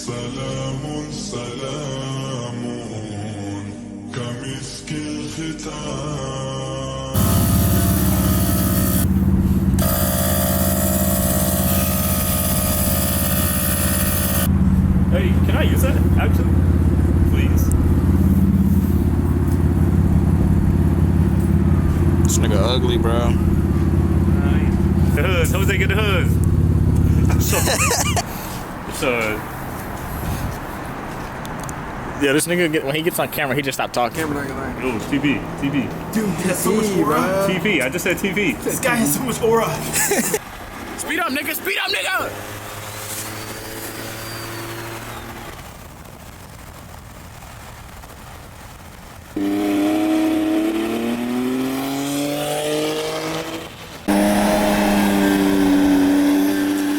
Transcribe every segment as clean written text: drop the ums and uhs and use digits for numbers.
سلام سلام كمسك الختام. Hey, can I use that, actually? Please. This nigga ugly, bro. The hoods. Jose, get the hoods. So, yeah, this nigga, when he gets on camera, he just stopped talking. Camera not gonna lie. Yo, TV. Dude, he has so much aura. TV, I just said TV. This guy has so much aura. Speed up, nigga. Speed up, nigga.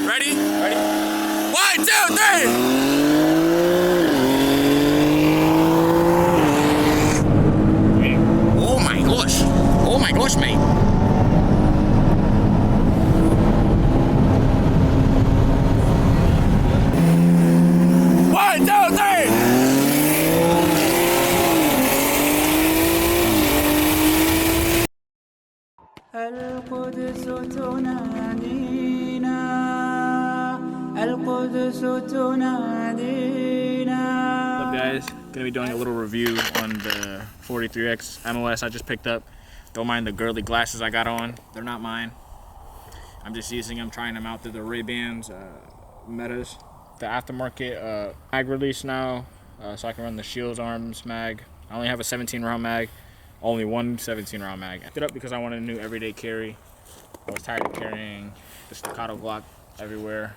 Ready? Ready? 1, 2, 3. Oh my gosh. Oh my gosh, mate. القدس تنادينا القدس تنادينا. What's up, guys? Gonna be doing a little review on the 43X MOS I just picked up. Don't mind the girly glasses I got on. They're not mine. I'm just using them, trying them out through the Ray-Bans, Metas. The aftermarket mag release now, so I can run the Shields Arms mag. I only have a 17 round mag. Only one 17 round mag. I picked it up because I wanted a new everyday carry. I was tired of carrying the staccato Glock everywhere.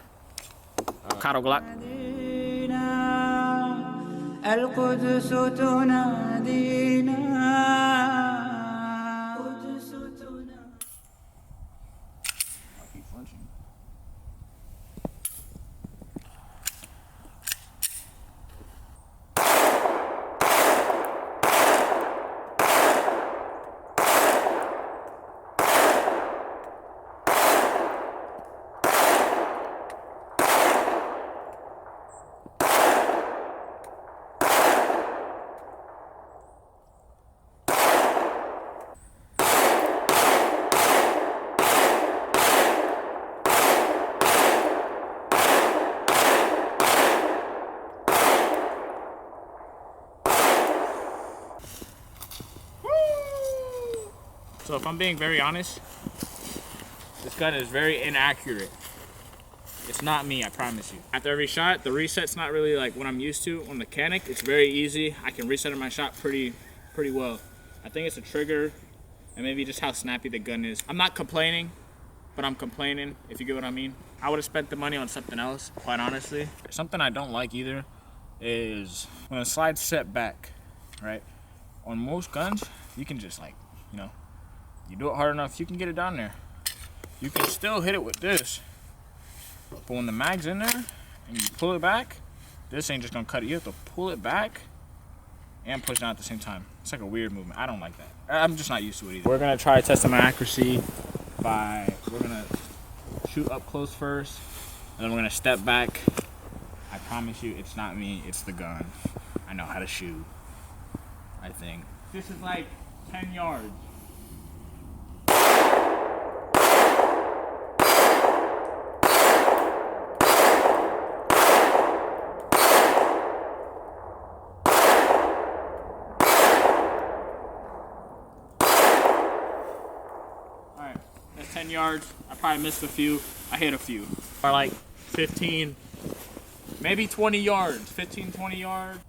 Staccato Glock. القدس تنادينا. So if I'm being very honest, this gun is very inaccurate. It's not me, I promise you. After every shot, the reset's not really like what I'm used to. On the mechanic, it's very easy. I can reset my shot pretty well. I think it's a trigger and maybe just how snappy the gun is. I'm not complaining, but I'm complaining, if you get what I mean. I would have spent the money on something else, quite honestly. Something I don't like either is when the slide's set back, right? On most guns, you can just like, you know, you do it hard enough, you can get it down there. You can still hit it with this. But when the mag's in there and you pull it back, this ain't just gonna cut it. You have to pull it back and push down at the same time. It's like a weird movement. I don't like that. I'm just not used to it either. We're gonna try testing my accuracy we're gonna shoot up close first, and then we're gonna step back. I promise you, it's not me, it's the gun. I know how to shoot, I think. This is like 10 yards. Alright, that's 10 yards. I probably missed a few. I hit a few. By like 15, maybe 20 yards. 15, 20 yards.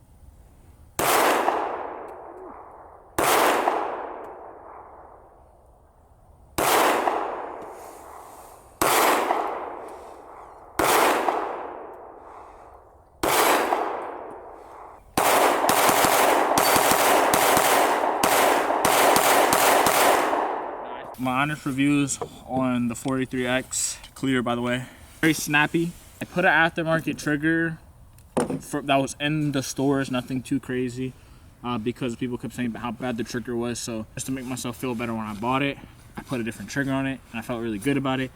My honest reviews on the 43X, clear by the way, very snappy. I put an aftermarket trigger that was in the stores, nothing too crazy, because people kept saying how bad the trigger was. So just to make myself feel better when I bought it, I put a different trigger on it and I felt really good about it.